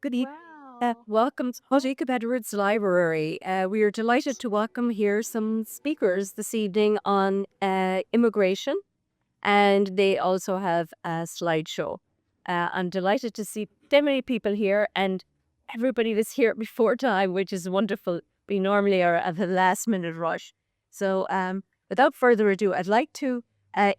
Good evening. Wow. Welcome to Jacob Edwards Library. We are delighted to welcome here some speakers this evening on immigration, and they also have a slideshow. I'm delighted to see so many people here, and everybody was here before time, which is wonderful. We normally are at the last minute rush. So, without further ado, I'd like to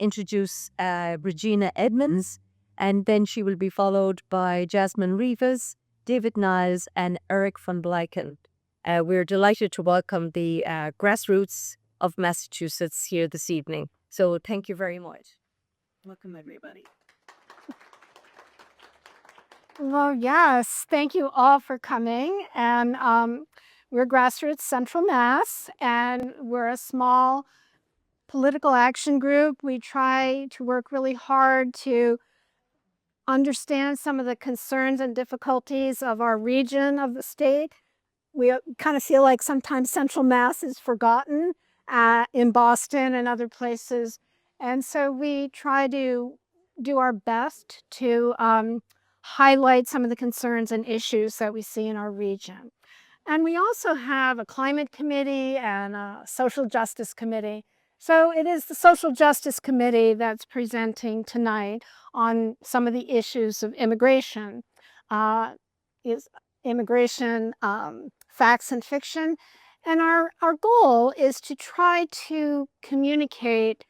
introduce Regina Edmonds, and then she will be followed by Jasmine Rivas, David Niles, and Eric von Blyken. We're delighted to welcome the Grassroots of Massachusetts here this evening. So thank you very much. Welcome, everybody. Well, yes. Thank you all for coming. And we're Grassroots Central Mass, and we're a small political action group. We try to work really hard to understand some of the concerns and difficulties of our region of the state. We kind of feel like sometimes Central Mass is forgotten in Boston and other places. And so we try to do our best to highlight some of the concerns and issues that we see in our region. And we also have a climate committee and a social justice committee. So it is the social justice committee that's presenting tonight on some of the issues of immigration. Is immigration facts and fiction. And our goal is to try to communicate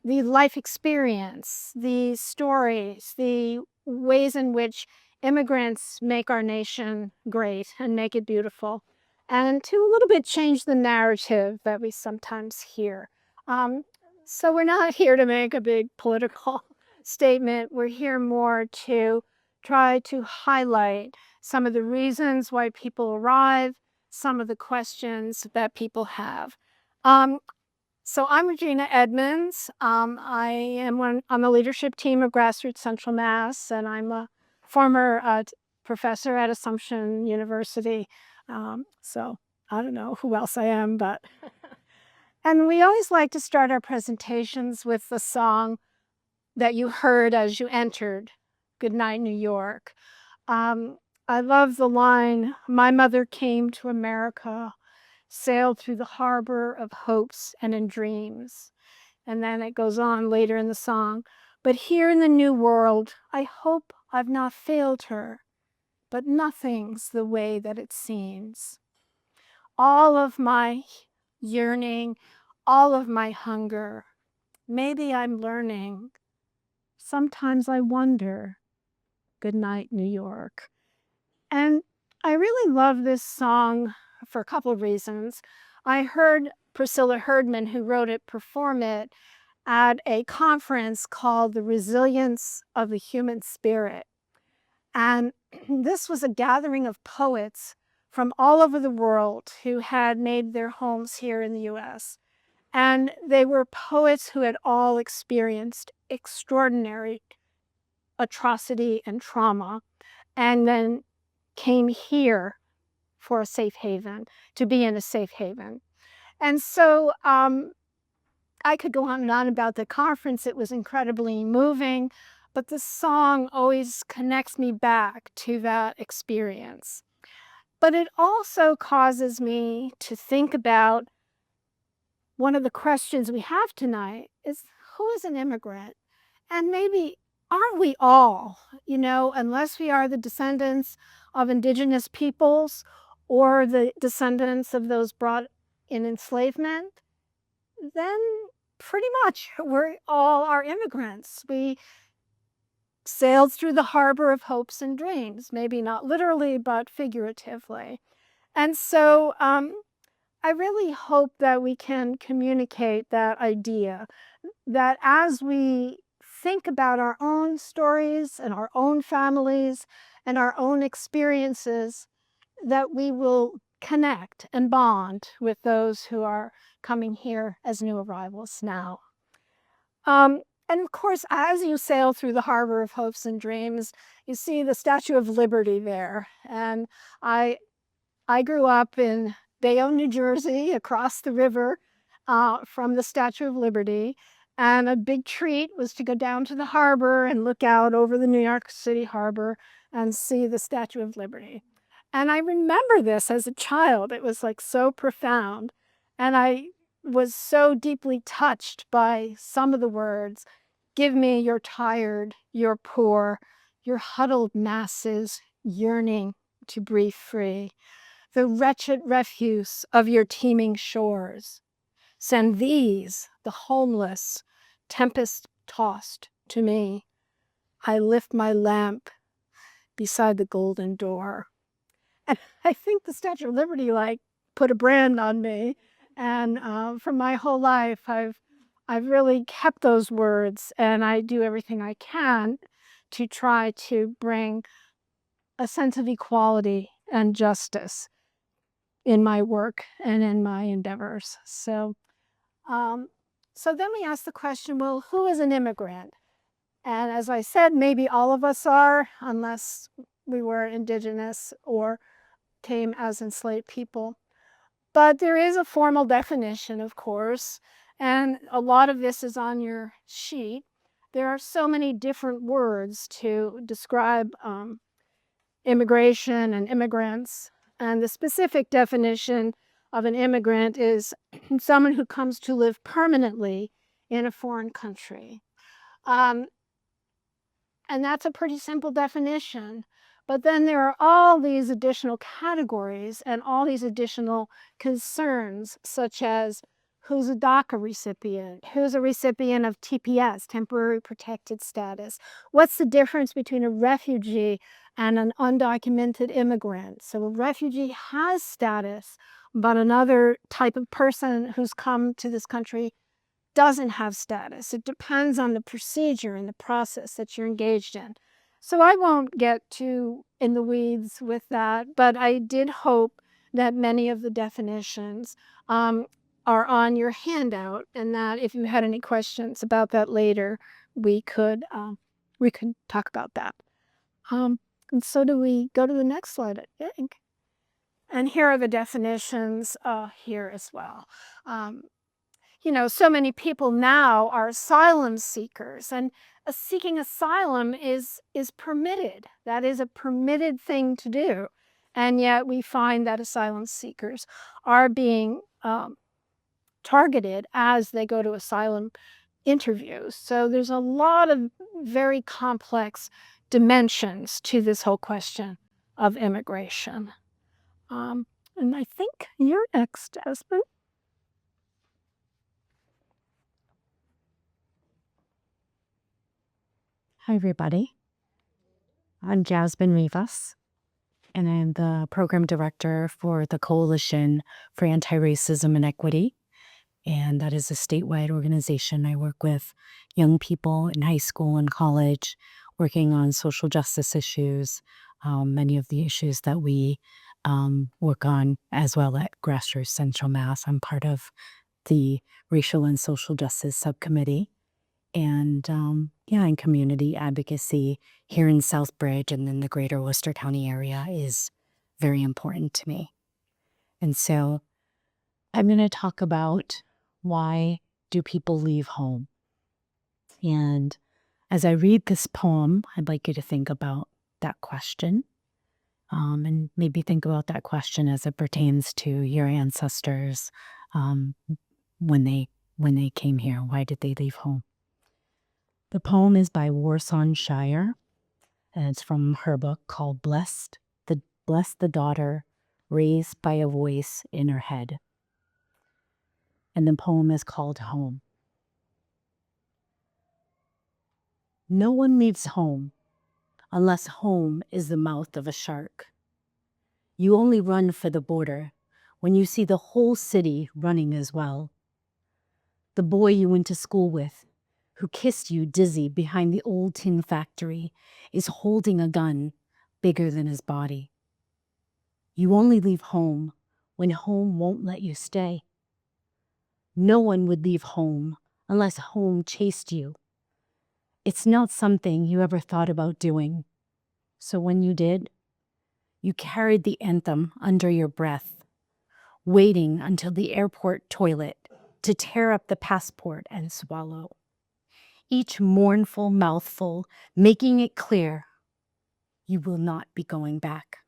the life experience, the stories, the ways in which immigrants make our nation great and make it beautiful, and to a little bit change the narrative that we sometimes hear. Um, so we're not here to make a big political statement. We're here more to try to highlight some of the reasons why people arrive, some of the questions that people have. So I'm Regina Edmonds. I am on the leadership team of Grassroots Central Mass, and I'm a former professor at Assumption University. So I don't know who else I am, but and we always like to start our presentations with the song that you heard as you entered, "Good Night, New York." I love the line, "My mother came to America, sailed through the harbor of hopes and in dreams." And then it goes on later in the song, "But here in the new world, I hope I've not failed her, but nothing's the way that it seems. All of my yearning, all of my hunger, maybe I'm learning. Sometimes I wonder, good night, New York." And I really love this song for a couple of reasons. I heard Priscilla Herdman, who wrote it, perform it at a conference called The Resilience of the Human Spirit. And this was a gathering of poets from all over the world who had made their homes here in the US. And they were poets who had all experienced extraordinary atrocity and trauma, and then came here for a safe haven, to be in a safe haven. And so I could go on and on about the conference. It was incredibly moving, but the song always connects me back to that experience. But it also causes me to think about one of the questions we have tonight is, who is an immigrant? And maybe aren't we all, unless we are the descendants of indigenous peoples or the descendants of those brought in enslavement, then pretty much we all are immigrants. We sailed through the harbor of hopes and dreams, maybe not literally, but figuratively. And so I really hope that we can communicate that idea that as we think about our own stories and our own families and our own experiences, that we will connect and bond with those who are coming here as new arrivals now. And of course, as you sail through the harbor of hopes and dreams, you see the Statue of Liberty there. And I grew up in Bayonne, New Jersey, across the river from the Statue of Liberty. And a big treat was to go down to the harbor and look out over the New York City harbor and see the Statue of Liberty. And I remember this as a child. It was like so profound. And I was so deeply touched by some of the words. Give me your tired, your poor, your huddled masses yearning to breathe free, the wretched refuse of your teeming shores. Send these, the homeless, tempest-tossed, to me. I lift my lamp beside the golden door. And I think the Statue of Liberty, put a brand on me. And for my whole life, I've really kept those words, and I do everything I can to try to bring a sense of equality and justice in my work and in my endeavors. Um, so then we ask the question, well, who is an immigrant? And as I said, maybe all of us are, unless we were indigenous or came as enslaved people. But there is a formal definition, of course, and a lot of this is on your sheet. There are so many different words to describe immigration and immigrants. And the specific definition of an immigrant is someone who comes to live permanently in a foreign country. And that's a pretty simple definition. But then there are all these additional categories and all these additional concerns, such as who's a DACA recipient, who's a recipient of TPS, temporary protected status. What's the difference between a refugee and an undocumented immigrant? So a refugee has status, but another type of person who's come to this country doesn't have status. It depends on the procedure and the process that you're engaged in. So I won't get too in the weeds with that, but I did hope that many of the definitions are on your handout, and that if you had any questions about that later, we could talk about that. And so do we go to the next slide, I think. And here are the definitions here as well. So many people now are asylum seekers, and seeking asylum is permitted. That is a permitted thing to do. And yet we find that asylum seekers are being targeted as they go to asylum interviews. So there's a lot of very complex dimensions to this whole question of immigration. And I think you're next, Jasmine. Hi, everybody. I'm Jasmine Rivas, and I'm the program director for the Coalition for Anti-Racism and Equity. And that is a statewide organization. I work with young people in high school and college, working on social justice issues, many of the issues that we work on as well at Grassroots Central Mass. I'm part of the Racial and Social Justice Subcommittee. And and community advocacy here in Southbridge and in the greater Worcester County area is very important to me. And so I'm going to talk about why do people leave home? And as I read this poem, I'd like you to think about that question, and maybe think about that question as it pertains to your ancestors when they came here. Why did they leave home? The poem is by Warsaw Shire, and it's from her book called Blessed the Daughter Raised by a Voice in Her Head. And the poem is called Home. No one leaves home unless home is the mouth of a shark. You only run for the border when you see the whole city running as well. The boy you went to school with, who kissed you dizzy behind the old tin factory, is holding a gun bigger than his body. You only leave home when home won't let you stay. No one would leave home unless home chased you. It's not something you ever thought about doing. So when you did, you carried the anthem under your breath, waiting until the airport toilet to tear up the passport and swallow. each mournful mouthful, making it clear you will not be going back.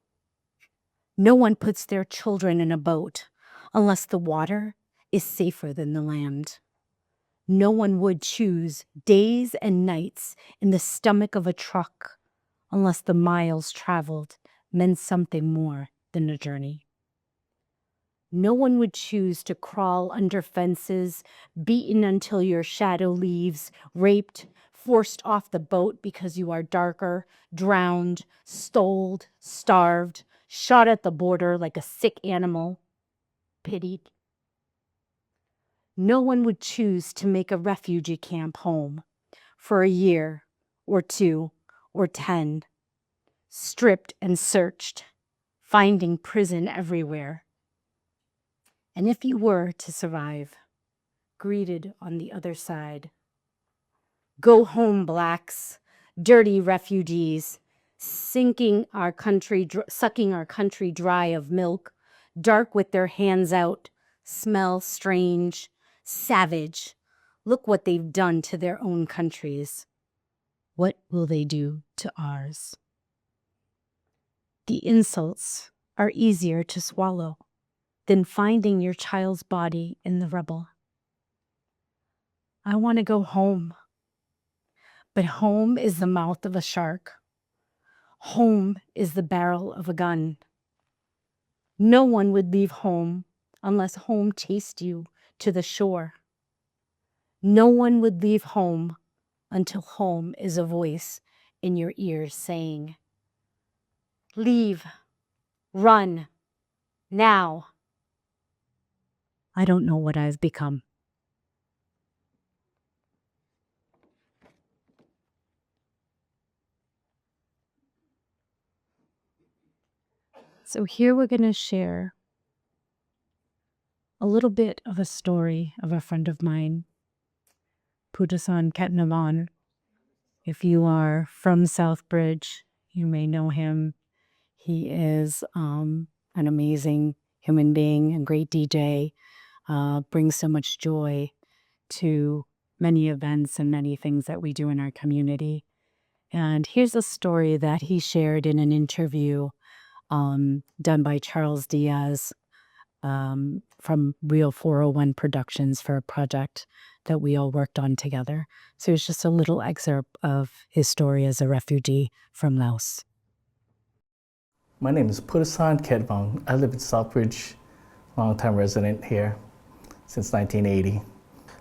No one puts their children in a boat unless the water is safer than the land. No one would choose days and nights in the stomach of a truck unless the miles traveled meant something more than a journey. No one would choose to crawl under fences, beaten until your shadow leaves, raped, forced off the boat because you are darker, drowned, stoled, starved, shot at the border like a sick animal, pitied. No one would choose to make a refugee camp home for a year or 2 or 10, stripped and searched, finding prison everywhere. And if you were to survive, greeted on the other side, go home, blacks, dirty refugees, sucking our country dry of milk, dark with their hands out, smell strange, savage. Look what they've done to their own countries. What will they do to ours? The insults are easier to swallow than finding your child's body in the rubble. I want to go home, but home is the mouth of a shark. Home is the barrel of a gun. No one would leave home unless home chased you to the shore. No one would leave home until home is a voice in your ears saying, leave, run, now. I don't know what I've become. So here we're going to share a little bit of a story of a friend of mine, Pudasan Ketnavan. If you are from Southbridge, you may know him. He is an amazing human being and great DJ, brings so much joy to many events and many things that we do in our community. And here's a story that he shared in an interview done by Charles Diaz from Real 401 Productions for a project that we all worked on together. So it's just a little excerpt of his story as a refugee from Laos. My name is Pudasan Ketnavan. I live in Southbridge, long-time resident here since 1980.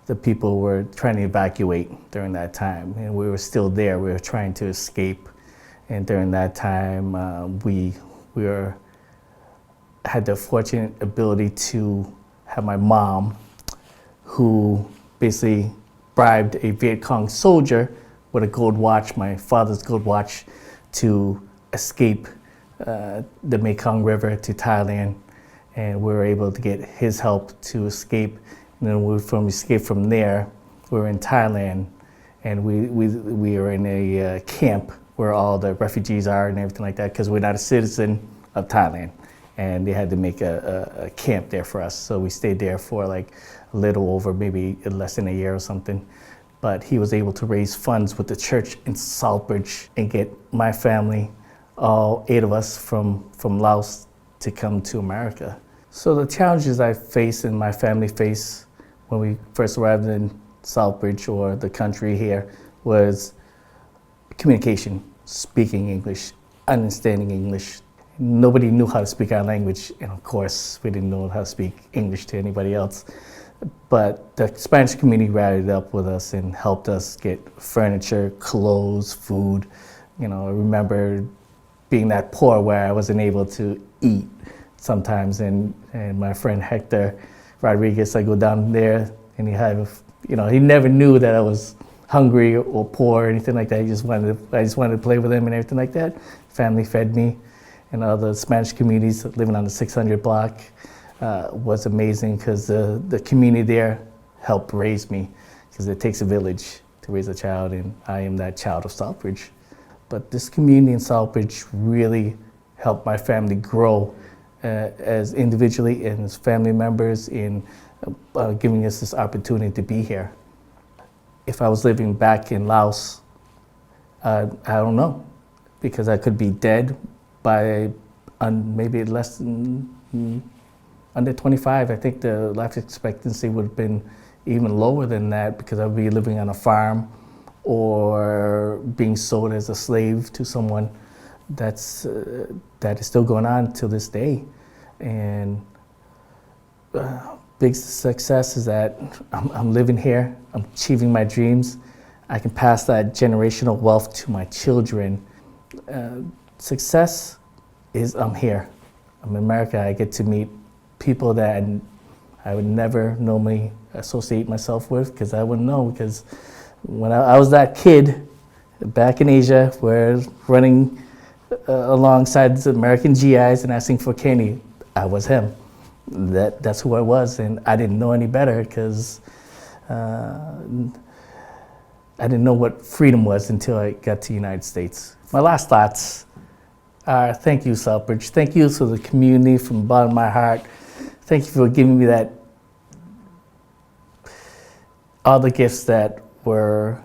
The people were trying to evacuate during that time, and we were still there. We were trying to escape, and during that time, we had the fortunate ability to have my mom, who basically bribed a Viet Cong soldier with a gold watch, my father's gold watch, to escape the Mekong River to Thailand, and we were able to get his help to escape. And then we escaped from there, we were in Thailand, and we were in a camp where all the refugees are and everything like that, because we're not a citizen of Thailand, and they had to make a camp there for us. So we stayed there for like a little over, maybe less than a year or something. But he was able to raise funds with the church in Southbridge and get my family, all 8 of us from Laos, to come to America. So the challenges I faced and my family faced when we first arrived in Southbridge, or the country here, was communication, speaking English, understanding English. Nobody knew how to speak our language, and of course we didn't know how to speak English to anybody else. But the Spanish community rallied up with us and helped us get furniture, clothes, food. You know, I remember being that poor where I wasn't able to eat sometimes, and my friend Hector Rodriguez, I go down there and he never knew that I was hungry or poor or anything like that. I just wanted to play with him and everything like that. Family fed me, and all the Spanish communities living on the 600 block was amazing, because the community there helped raise me, because it takes a village to raise a child, and I am that child of Southbridge. But this community in Southbridge really helped my family grow as individually and as family members, in giving us this opportunity to be here. if I was living back in Laos, I don't know, because I could be dead by maybe less than under 25. I think the life expectancy would have been even lower than that, because I'd be living on a farm or being sold as a slave to someone that is still going on to this day. And big success is that I'm living here, I'm achieving my dreams. I can pass that generational wealth to my children. Success is I'm here. I'm in America. I get to meet people that I would never normally associate myself with, because I wouldn't know, because when I was that kid back in Asia, where running alongside the American GIs and asking for candy, I was him. That's who I was, and I didn't know any better, because I didn't know what freedom was until I got to the United States. My last thoughts are thank you, Southbridge. Thank you to the community from the bottom of my heart. Thank you for giving me all the gifts that were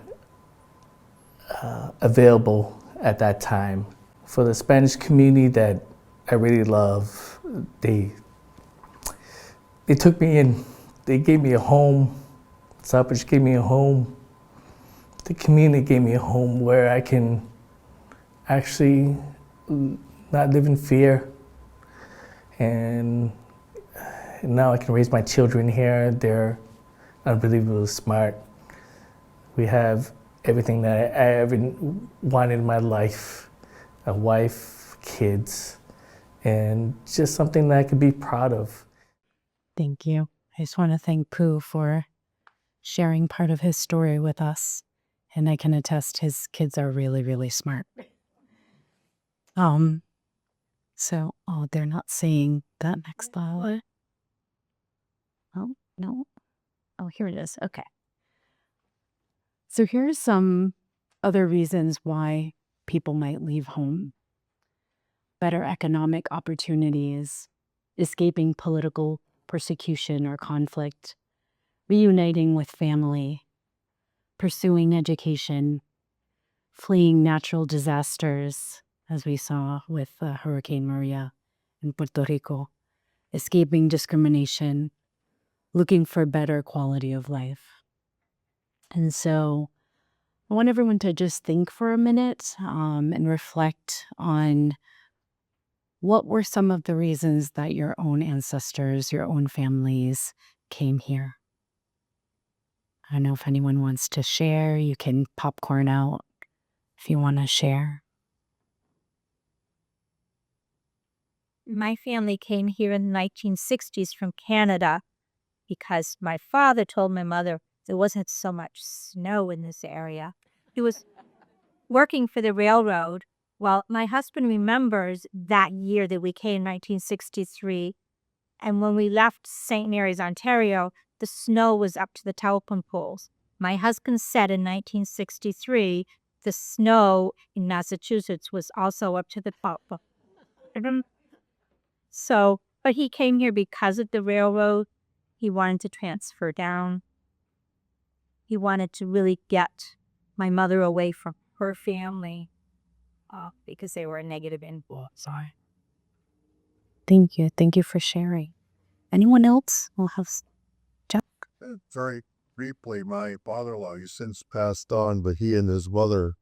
available at that time. For the Spanish community that I really love, they took me in. They gave me a home. Southbridge gave me a home. The community gave me a home where I can actually not live in fear. And now I can raise my children here. They're unbelievably smart. We have everything that I ever wanted in my life: a wife, kids, and just something that I could be proud of. Thank you. I just want to thank Pooh for sharing part of his story with us. And I can attest his kids are really, really smart. So, they're not saying that next slide. Oh, no. Oh, here it is. Okay. So here's some other reasons why people might leave home. Better economic opportunities, escaping political persecution or conflict, reuniting with family, pursuing education, fleeing natural disasters, as we saw with Hurricane Maria in Puerto Rico, escaping discrimination, looking for better quality of life. And so I want everyone to just think for a minute and reflect on what were some of the reasons that your own ancestors, your own families came here. I don't know if anyone wants to share. You can popcorn out if you want to share. My family came here in the 1960s from Canada because my father told my mother there wasn't so much snow in this area. He was working for the railroad. Well, my husband remembers that year that we came in 1963. And when we left St. Mary's, Ontario, the snow was up to the telephone poles. My husband said in 1963, the snow in Massachusetts was also up to the telephone. So, but he came here because of the railroad. He wanted to transfer down. He wanted to really get my mother away from her family because they were a negative influence. Sorry. Thank you. Thank you for sharing. Anyone else? We'll have Jeff. Very briefly, my father-in-law, he's since passed on, but he and his mother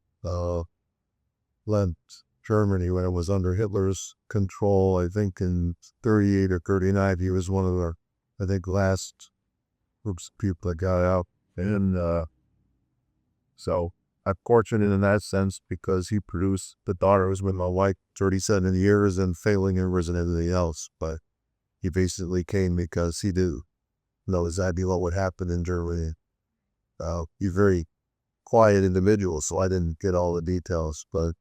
left Germany when it was under Hitler's control. I think in 38 or 39, he was one of the, I think, last groups of people that got out. And so I'm fortunate in that sense because he produced the daughter who was with my wife 37 years and failing and and everything else. But he basically came because he didn't know exactly what would happen in Germany. He's a very quiet individual, so I didn't get all the details, but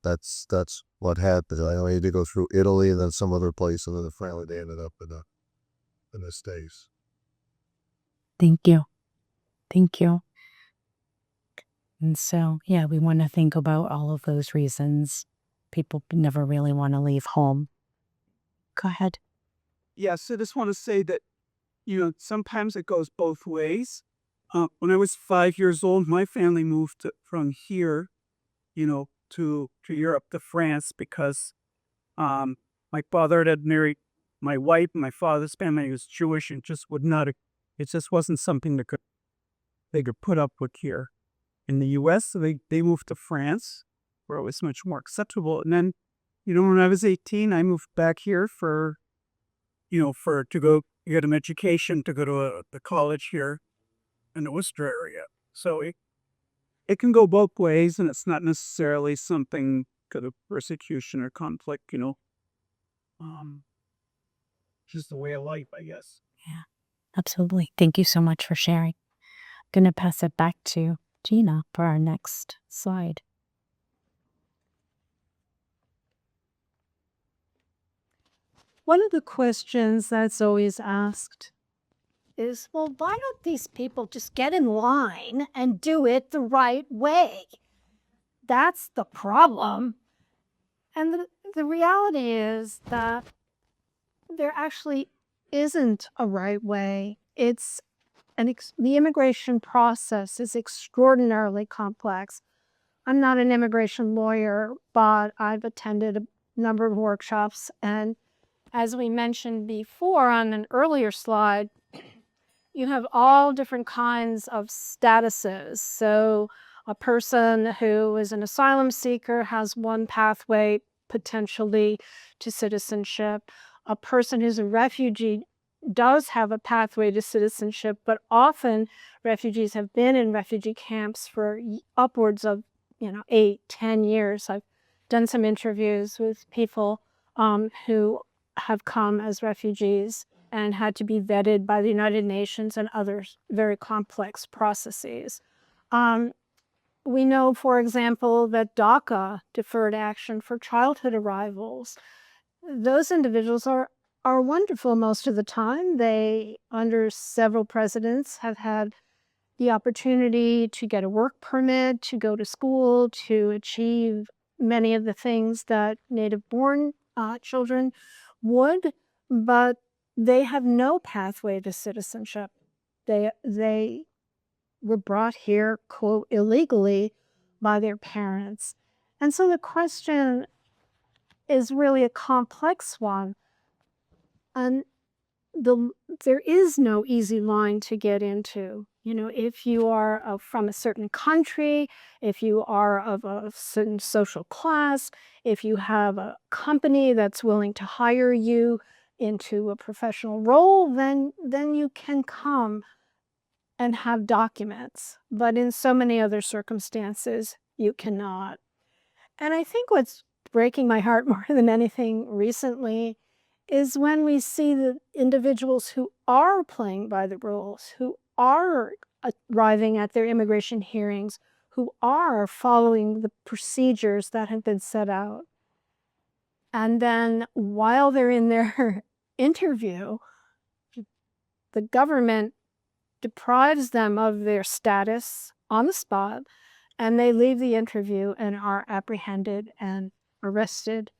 that's what happened. I know he had to go through Italy and then some other place, and then finally they ended up in the States. Thank you. Thank you. And so, yeah, we want to think about all of those reasons. People never really want to leave home. Go ahead. Yes, I just want to say that, sometimes it goes both ways. When I was 5 years old, my family moved from here, to Europe, to France, because my father had married my wife. My father's family was Jewish and just would not. It just wasn't something they could put up with here in the U.S. So they moved to France, where it was much more acceptable. And then, when I was 18, I moved back here to go get an education, to go to the college here in the Worcester area. So it can go both ways, and it's not necessarily something kind of persecution or conflict, just the way of life, I guess. Yeah, absolutely. Thank you so much for sharing. Going to pass it back to Gina for our next slide. One of the questions that's always asked is, well, why don't these people just get in line and do it the right way? That's the problem. And the reality is that there actually isn't a right way. The immigration process is extraordinarily complex. I'm not an immigration lawyer, but I've attended a number of workshops. And as we mentioned before on an earlier slide, you have all different kinds of statuses. So a person who is an asylum seeker has one pathway potentially to citizenship. A person who's a refugee does have a pathway to citizenship, but often refugees have been in refugee camps for upwards of 8-10 years. I've done some interviews with people who have come as refugees and had to be vetted by the United Nations and other very complex processes. We know, for example, that DACA, deferred action for childhood arrivals, those individuals are wonderful most of the time. They, under several presidents, have had the opportunity to get a work permit, to go to school, to achieve many of the things that native-born children would, but they have no pathway to citizenship. They were brought here, quote, illegally by their parents. And so the question is really a complex one. And there is no easy line to get into. If you are from a certain country, if you are of a certain social class, if you have a company that's willing to hire you into a professional role, then you can come and have documents. But in so many other circumstances, you cannot. And I think what's breaking my heart more than anything recently is when we see the individuals who are playing by the rules, who are arriving at their immigration hearings, who are following the procedures that have been set out. And then while they're in their interview, the government deprives them of their status on the spot, and they leave the interview and are apprehended and arrested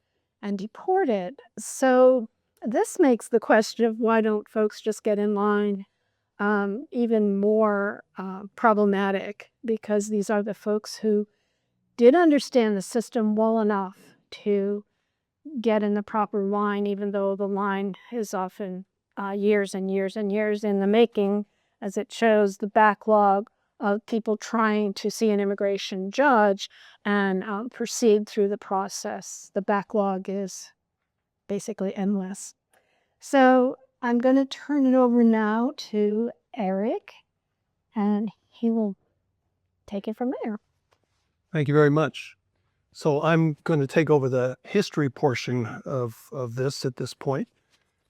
and deported. So this makes the question of why don't folks just get in line even more problematic, because these are the folks who did understand the system well enough to get in the proper line, even though the line is often years and years and years in the making, as it shows the backlog of people trying to see an immigration judge and proceed through the process. The backlog is basically endless. So I'm going to turn it over now to Eric, and he will take it from there. Thank you very much. So I'm going to take over the history portion of this at this point.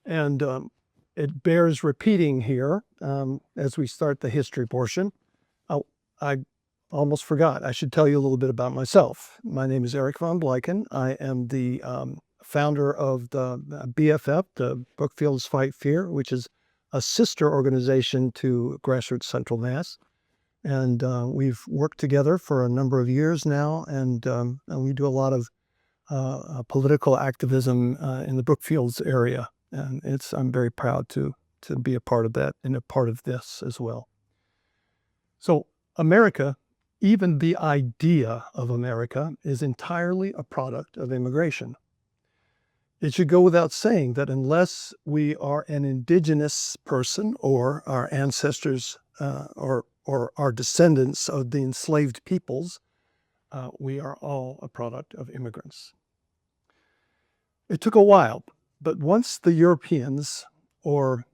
And it bears repeating here as we start the history portion. I almost forgot. I should tell you a little bit about myself. My name is Eric von Bleiken. I am the founder of the BFF, the Brookfields Fight Fear, which is a sister organization to Grassroots Central Mass. And we've worked together for a number of years now, and we do a lot of political activism in the Brookfields area. And I'm very proud to be a part of that and a part of this as well. So America, even the idea of America, is entirely a product of immigration. It should go without saying that unless we are an indigenous person or our ancestors or our descendants of the enslaved peoples, we are all a product of immigrants. It took a while, but once the Europeans or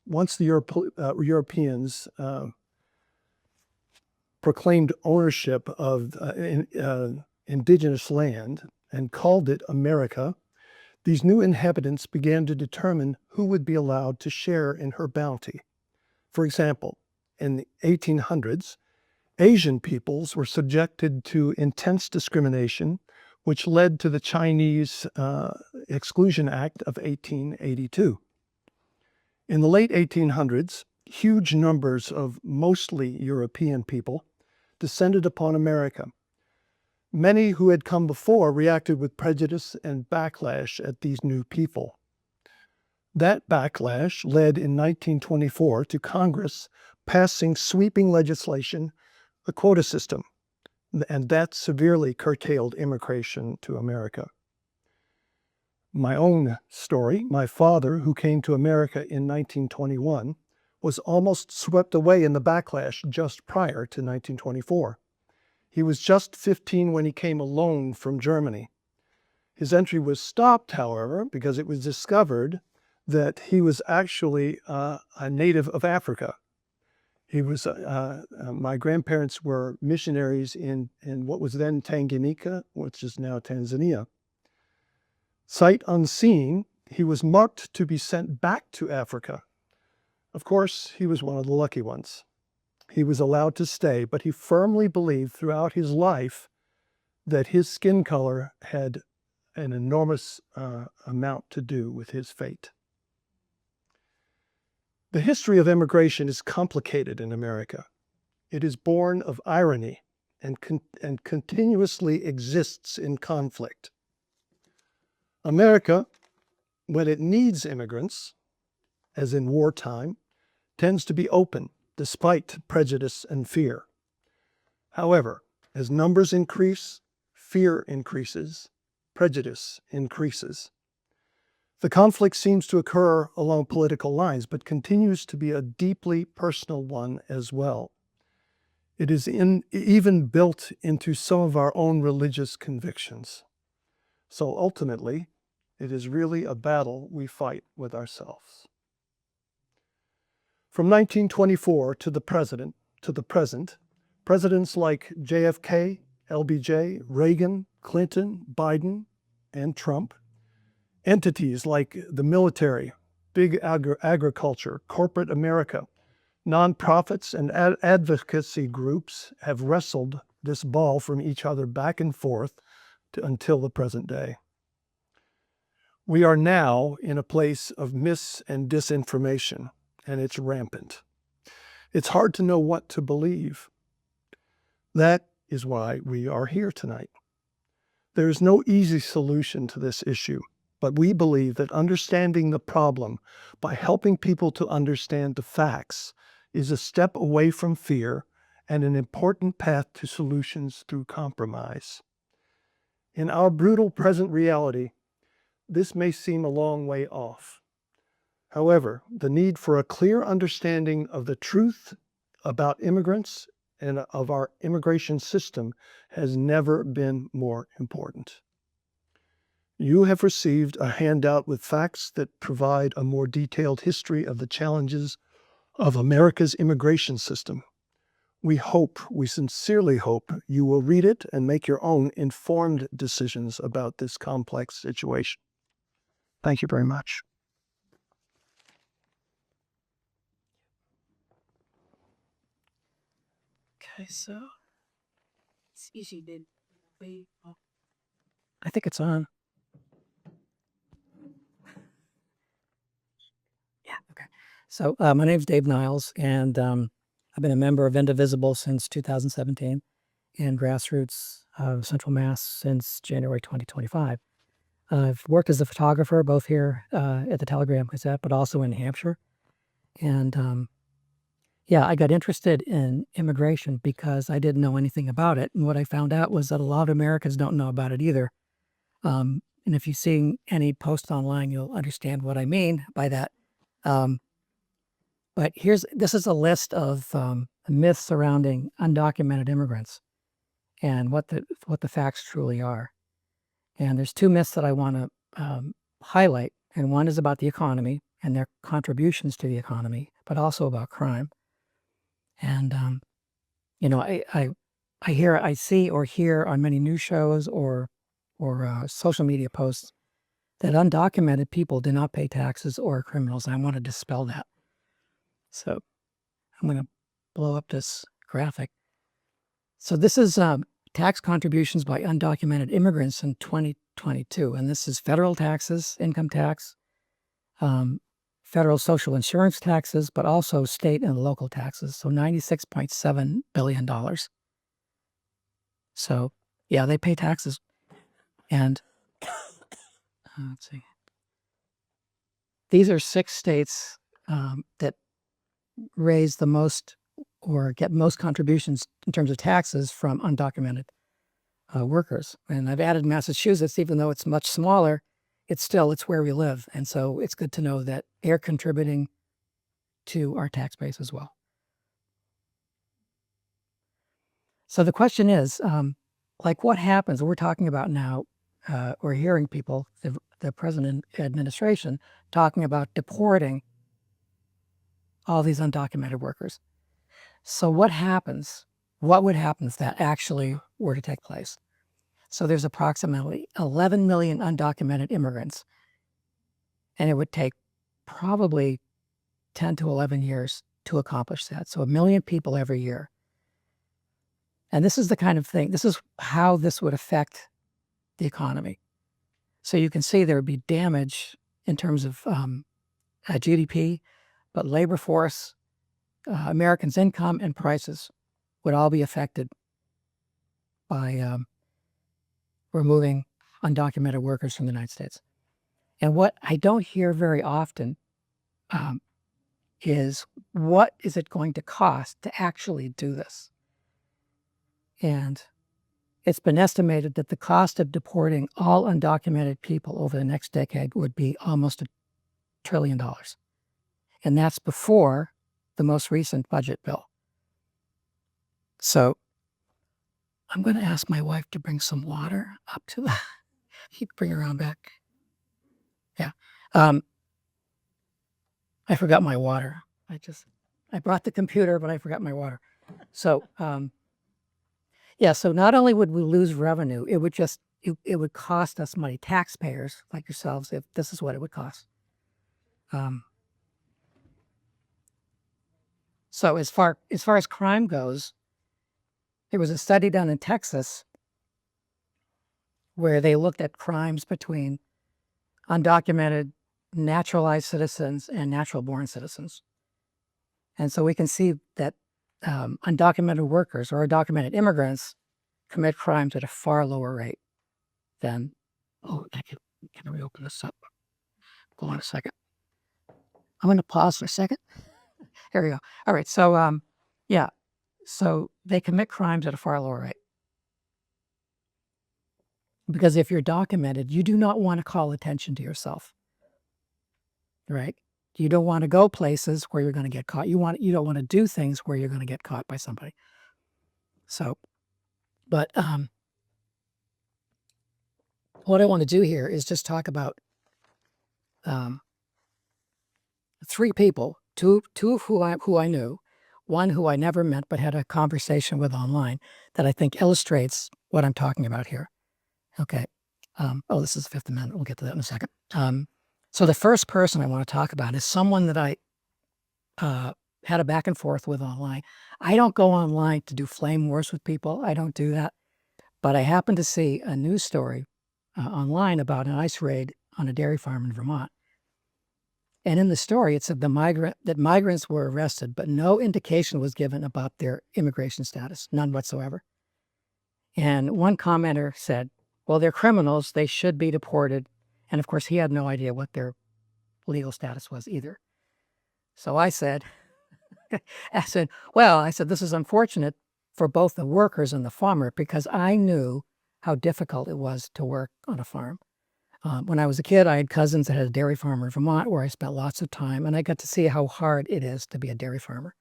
once the Europeans proclaimed ownership of indigenous land and called it America, these new inhabitants began to determine who would be allowed to share in her bounty. For example, in the 1800s, Asian peoples were subjected to intense discrimination, which led to the Chinese Exclusion Act of 1882. In the late 1800s, huge numbers of mostly European people descended upon America. Many who had come before reacted with prejudice and backlash at these new people. That backlash led in 1924 to Congress passing sweeping legislation, the quota system, and that severely curtailed immigration to America. My own story, my father, who came to America in 1921, was almost swept away in the backlash just prior to 1924. He was just 15 when he came alone from Germany. His entry was stopped, however, because it was discovered that he was actually a native of Africa. He was, my grandparents were missionaries in what was then Tanganyika, which is now Tanzania. Sight unseen, he was marked to be sent back to Africa. Of course, he was one of the lucky ones. He was allowed to stay, but he firmly believed throughout his life that his skin color had an enormous amount to do with his fate. The history of immigration is complicated in America. It is born of irony and continuously exists in conflict. America, when it needs immigrants, as in wartime, tends to be open despite prejudice and fear. However, as numbers increase, fear increases, prejudice increases. The conflict seems to occur along political lines, but continues to be a deeply personal one as well. It is even built into some of our own religious convictions. So ultimately, it is really a battle we fight with ourselves. From 1924 to the present, presidents like JFK, LBJ, Reagan, Clinton, Biden, and Trump, entities like the military, big agriculture, corporate America, nonprofits, and advocacy groups have wrestled this ball from each other back and forth until the present day. We are now in a place of mis and disinformation, and it's rampant. It's hard to know what to believe. That is why we are here tonight. There is no easy solution to this issue, but we believe that understanding the problem by helping people to understand the facts is a step away from fear and an important path to solutions through compromise. In our brutal present reality, this may seem a long way off. However, the need for a clear understanding of the truth about immigrants and of our immigration system has never been more important. You have received a handout with facts that provide a more detailed history of the challenges of America's immigration system. We sincerely hope you will read it and make your own informed decisions about this complex situation. Thank you very much. Okay, so it's easy then. I think it's on. Yeah, okay. So my name's Dave Niles, and I've been a member of Indivisible since 2017 and Grassroots Central Mass since January 2025. I've worked as a photographer both here at the Telegram Gazette, but also in New Hampshire. And yeah, I got interested in immigration because I didn't know anything about it. And what I found out was that a lot of Americans don't know about it either. And if you've seen any post online, you'll understand what I mean by that. But this is a list of myths surrounding undocumented immigrants and what the facts truly are. And there's two myths that I want to highlight, and one is about the economy and their contributions to the economy, but also about crime. And I see or hear on many news shows or social media posts that undocumented people do not pay taxes or are criminals. And I want to dispel that. So I'm going to blow up this graphic. So this is tax contributions by undocumented immigrants in 2022. And this is federal taxes, income tax, federal social insurance taxes, but also state and local taxes. So $96.7 billion. So yeah, they pay taxes. And let's see. These are 6 states that raise the most or get most contributions in terms of taxes from undocumented workers. And I've added Massachusetts, even though it's much smaller, it's where we live. And so it's good to know that they're contributing to our tax base as well. So the question is, what happens? We're talking about now, we're hearing people, the president administration, talking about deporting all these undocumented workers. So what happens? What would happen if that actually were to take place? So there's approximately 11 million undocumented immigrants, and it would take probably 10 to 11 years to accomplish that. So 1 million people every year. And this is the kind of thing, this is how this would affect the economy. So you can see there would be damage in terms of GDP, but labor force, Americans' income and prices would all be affected by removing undocumented workers from the United States. And what I don't hear very often is, what is it going to cost to actually do this? And it's been estimated that the cost of deporting all undocumented people over the next decade would be almost $1 trillion. And that's before the most recent budget bill. So I'm going to ask my wife to bring some water up to the, you can bring it around back. Yeah. I forgot my water. I brought the computer, but I forgot my water. So, so not only would we lose revenue, it would cost us money, taxpayers like yourselves, if this is what it would cost. So as far as crime goes, there was a study done in Texas where they looked at crimes between undocumented naturalized citizens and natural-born citizens. And so we can see that undocumented workers or undocumented immigrants commit crimes at a far lower rate than, can we open this up? Hold on a second. I'm going to pause for a second. Here we go. All right, so so they commit crimes at a far lower rate. Because if you're documented, you do not want to call attention to yourself, right? You don't want to go places where you're going to get caught. You don't want to do things where you're going to get caught by somebody. So, but what I want to do here is just talk about 3 people, two who I knew, one who I never met but had a conversation with online, that I think illustrates what I'm talking about here. Okay. This is the 5th Amendment. We'll get to that in a second. So the first person I want to talk about is someone that I had a back and forth with online. I don't go online to do flame wars with people. I don't do that. But I happened to see a news story online about an ICE raid on a dairy farm in Vermont. And in the story, it said that migrants were arrested, but no indication was given about their immigration status, none whatsoever. And one commenter said, well, they're criminals. They should be deported. And of course, he had no idea what their legal status was either. So I said, well, I said, this is unfortunate for both the workers and the farmer because I knew how difficult it was to work on a farm. When I was a kid, I had cousins that had a dairy farm in Vermont where I spent lots of time, and I got to see how hard it is to be a dairy farmer.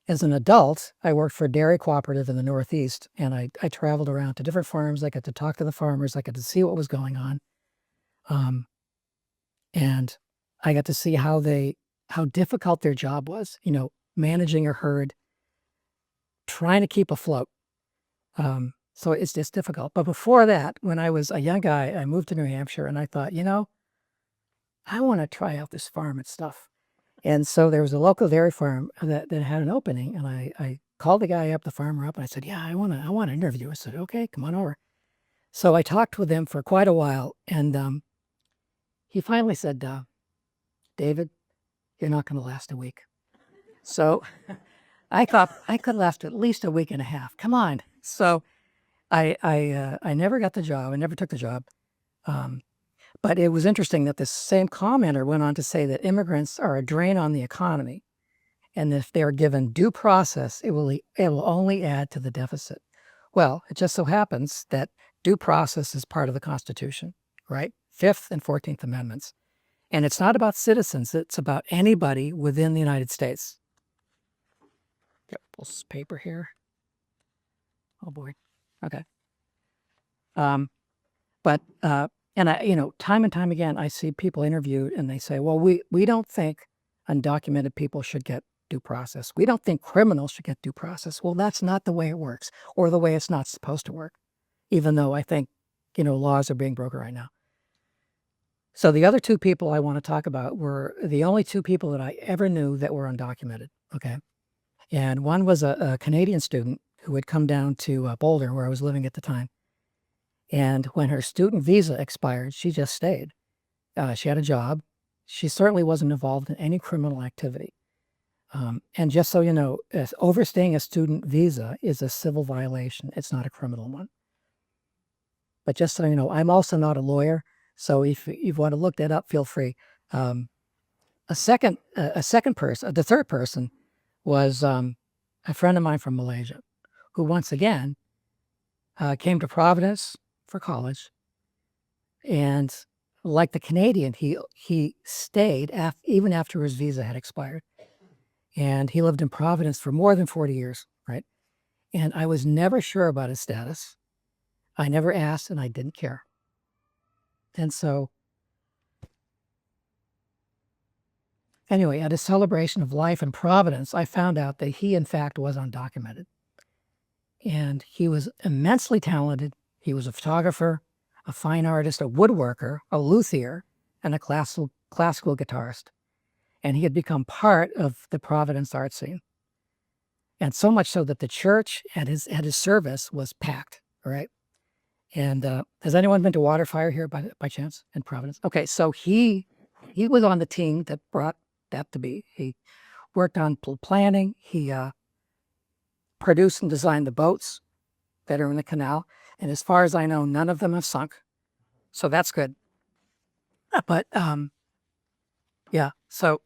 As an adult, I worked for a dairy cooperative in the Northeast, and I traveled around to different farms. I got to talk to the farmers. I got to see what was going on. And I got to see how difficult their job was, managing a herd, trying to keep afloat. So it's just difficult. But before that, when I was a young guy, I moved to New Hampshire and I thought, I want to try out this farm and stuff. And so there was a local dairy farm that had an opening, and I called the guy up, the farmer up, and I said, yeah, I want to interview. I said, okay, come on over. So I talked with him for quite a while, and he finally said, David, you're not going to last a week. So I thought I could last at least a week and a half. Come on. So I never got the job. I never took the job. But it was interesting that this same commenter went on to say that immigrants are a drain on the economy, and if they're given due process, it will only add to the deficit. Well, it just so happens that due process is part of the Constitution, right? 5th and 14th Amendments. And it's not about citizens, it's about anybody within the United States. Got pull this paper here. Oh boy. Okay. And I, time and time again, I see people interviewed and they say, well, we don't think undocumented people should get due process. We don't think criminals should get due process. Well, that's not the way it works, or the way it's not supposed to work, even though I think, laws are being broken right now. So the other two people I want to talk about were the only two people that I ever knew that were undocumented, okay? And one was a Canadian student who had come down to Boulder, where I was living at the time. And when her student visa expired, she just stayed. She had a job. She certainly wasn't involved in any criminal activity. And just so you know, overstaying a student visa is a civil violation. It's not a criminal one. But just so you know, I'm also not a lawyer. So if you want to look that up, feel free. The third person was a friend of mine from Malaysia, who once again came to Providence for college, and like the Canadian, he stayed even after his visa had expired, and he lived in Providence for more than 40 years, right? And I was never sure about his status. I never asked, and I didn't care. And so, anyway, at a celebration of life in Providence, I found out that he, in fact, was undocumented, and he was immensely talented. He was a photographer, a fine artist, a woodworker, a luthier, and a classical guitarist. And he had become part of the Providence art scene. And so much so that the church at his service was packed, right? And has anyone been to Waterfire here by chance in Providence? Okay, so he was on the team that brought that to be. He worked on planning. He produced and designed the boats that are in the canal. And as far as I know, none of them have sunk. So that's good. But yeah, so,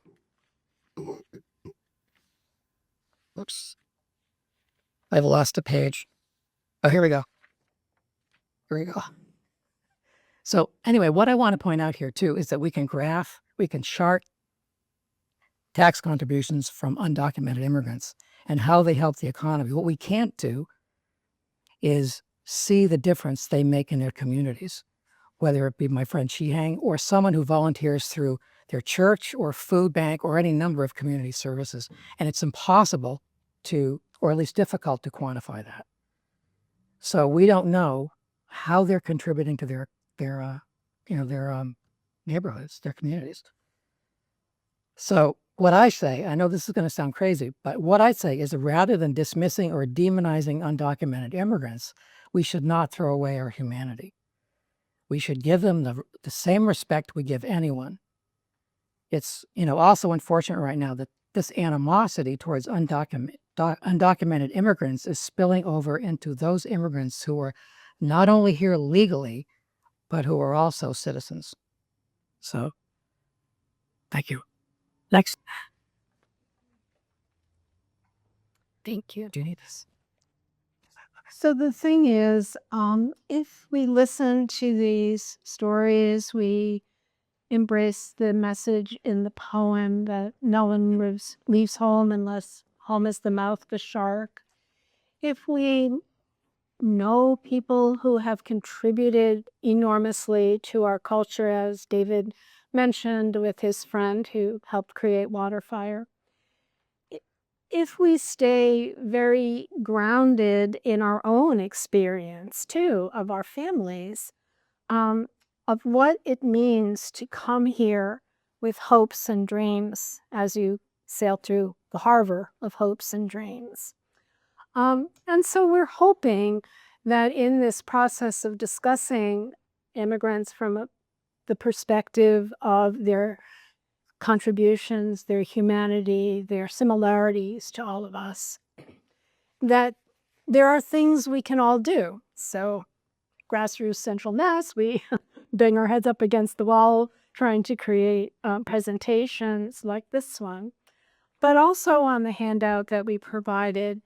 oops, I've lost a page. Oh, here we go. Here we go. So anyway, what I want to point out here too is that we can chart tax contributions from undocumented immigrants and how they help the economy. What we can't do is see the difference they make in their communities, whether it be my friend Shihang or someone who volunteers through their church or food bank or any number of community services. And it's impossible to, or at least difficult to quantify that. So we don't know how they're contributing to their neighborhoods, their communities. So what I say, I know this is going to sound crazy, but what I say is that rather than dismissing or demonizing undocumented immigrants, we should not throw away our humanity. We should give them the same respect we give anyone. It's also unfortunate right now that this animosity towards undocumented immigrants is spilling over into those immigrants who are not only here legally, but who are also citizens. So, thank you. Next. Thank you. Do you need this? So the thing is, if we listen to these stories, we embrace the message in the poem that no one leaves home unless home is the mouth of the shark. If we know people who have contributed enormously to our culture, as David mentioned with his friend who helped create Waterfire, if we stay very grounded in our own experience too of our families, of what it means to come here with hopes and dreams as you sail through the harbor of hopes and dreams. And so we're hoping that in this process of discussing immigrants from the perspective of their contributions, their humanity, their similarities to all of us, that there are things we can all do. So Grassroots Central Mass, we bang our heads up against the wall trying to create presentations like this one. But also on the handout that we provided,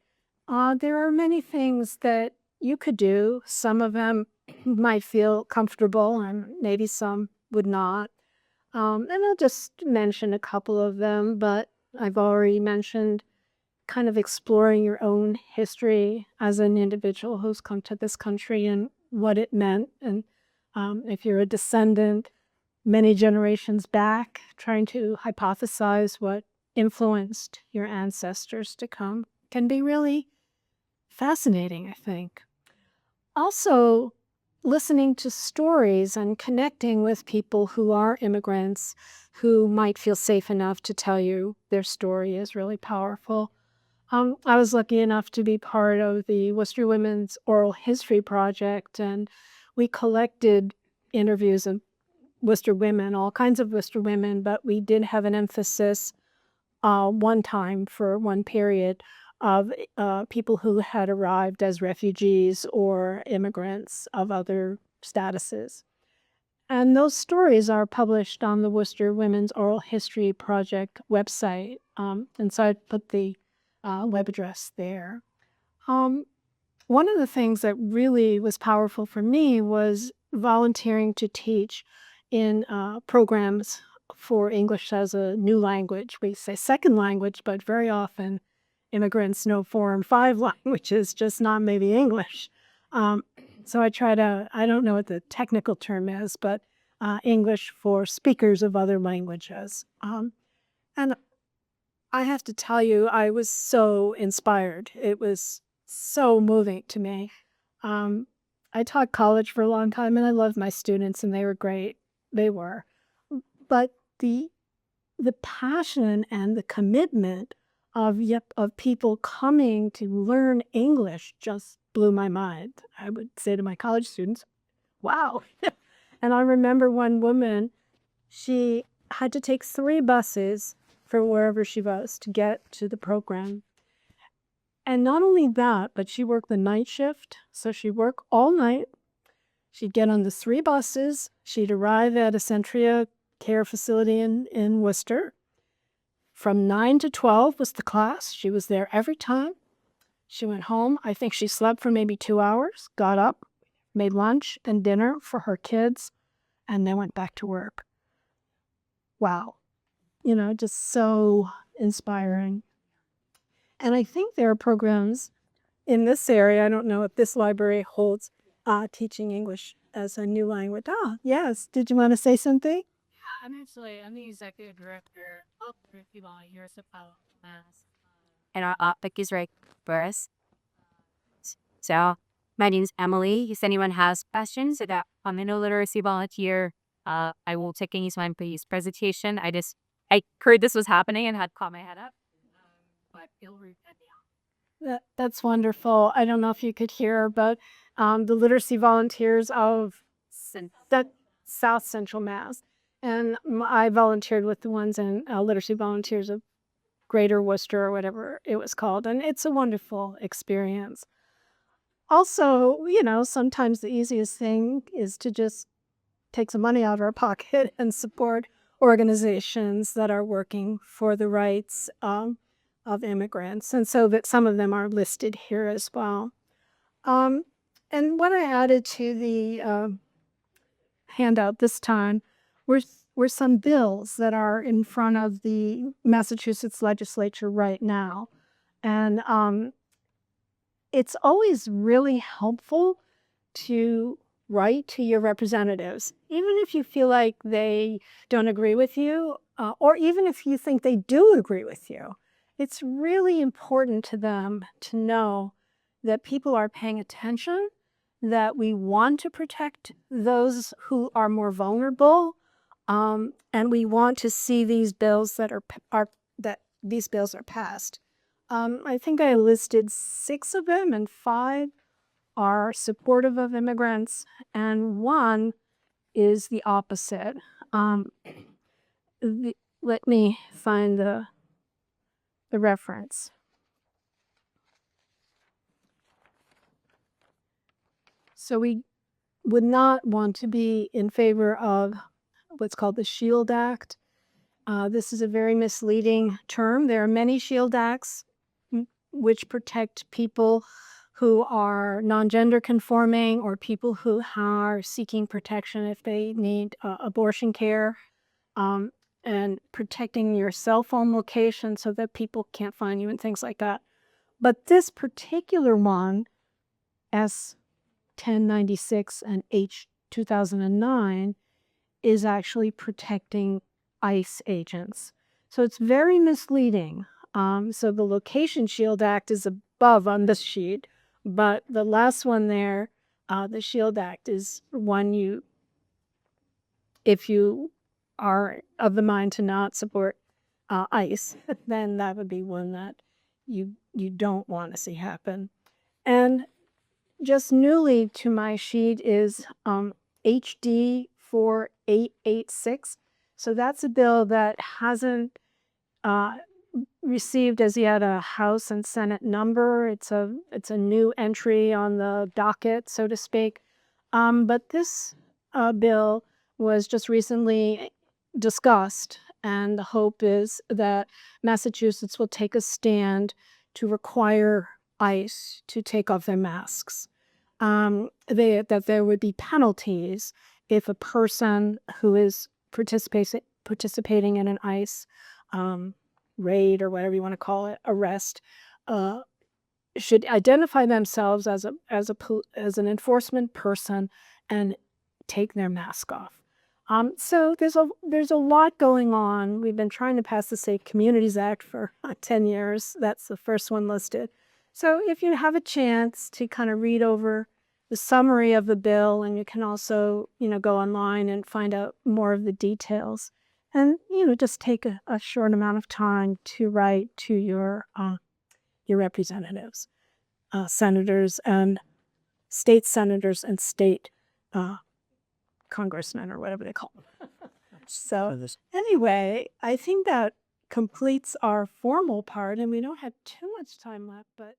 there are many things that you could do. Some of them might feel comfortable and maybe some would not. And I'll just mention a couple of them, but I've already mentioned kind of exploring your own history as an individual who's come to this country and what it meant. And if you're a descendant many generations back, trying to hypothesize what influenced your ancestors to come can be really fascinating, I think. Also, listening to stories and connecting with people who are immigrants who might feel safe enough to tell you their story is really powerful. I was lucky enough to be part of the Worcester Women's Oral History Project, and we collected interviews of Worcester women, all kinds of Worcester women, but we did have an emphasis one time for one period of people who had arrived as refugees or immigrants of other statuses. And those stories are published on the Worcester Women's Oral History Project website. And so I put the web address there. One of the things that really was powerful for me was volunteering to teach in programs for English as a new language. We say second language, but very often immigrants know 4 and 5 languages, just not maybe English. So I try to, I don't know what the technical term is, but English for speakers of other languages. And I have to tell you, I was so inspired. It was so moving to me. I taught college for a long time, and I loved my students, and they were great. They were. But the passion and the commitment of people coming to learn English just blew my mind. I would say to my college students, wow. And I remember one woman, she had to take 3 buses from wherever she was to get to the program. And not only that, but she worked the night shift. So she'd work all night. She'd get on the 3 buses. She'd arrive at a Centria care facility in Worcester. From 9 to 12 was the class. She was there every time. She went home. I think she slept for maybe 2 hours, got up, made lunch and dinner for her kids, and then went back to work. Wow. You know, just so inspiring. And I think there are programs in this area. I don't know if this library holds teaching English as a new language. Yes. Did you want to say something? I'm the executive director of the Volunteers of Mass. And our topic is right first. So my name is Emily. If anyone has questions about I'm a literacy volunteer, I will take any time for his presentation. I heard this was happening and had caught my head up. But you'll read that. That's wonderful. I don't know if you could hear, but the literacy volunteers of that South Central Mass. And I volunteered with the ones in literacy volunteers of Greater Worcester or whatever it was called. And it's a wonderful experience. Also, you know, sometimes the easiest thing is to just take some money out of our pocket and support organizations that are working for the rights of of immigrants, and so that some of them are listed here as well. And what I added to the handout this time were some bills that are in front of the Massachusetts legislature right now. And it's always really helpful to write to your representatives, even if you feel like they don't agree with you, or even if you think they do agree with you. It's really important to them to know that people are paying attention, that we want to protect those who are more vulnerable, and we want to see these bills that these bills are passed. I think I listed 6 of them, and 5 are supportive of immigrants, and 1 is the opposite. Let me find the reference. So we would not want to be in favor of what's called the SHIELD Act. This is a very misleading term. There are many SHIELD Acts which protect people who are non-gender conforming or people who are seeking protection if they need abortion care, and protecting your cell phone location so that people can't find you and things like that. But this particular one, S 1096 and H 2009, is actually protecting ICE agents. So it's very misleading. So the Location Shield Act is above on this sheet, but the last one there, the Shield Act, is one if you are of the mind to not support ICE, then that would be one that you don't want to see happen. And just newly to my sheet is HD 4886. So that's a bill that hasn't received as yet a House and Senate number. It's a new entry on the docket, so to speak. But this bill was just recently discussed, and the hope is that Massachusetts will take a stand to require ICE to take off their masks. That there would be penalties if a person who is participating in an ICE raid, or whatever you want to call it, arrest, should identify themselves as an enforcement person and take their mask off. So there's a lot going on. We've been trying to pass the Safe Communities Act for 10 years. That's the first one listed. So if you have a chance to kind of read over the summary of the bill, and you can also, go online and find out more of the details, and, just take a short amount of time to write to your representatives, senators and state congressmen, or whatever they call them. So anyway, I think that completes our formal part, and we don't have too much time left, but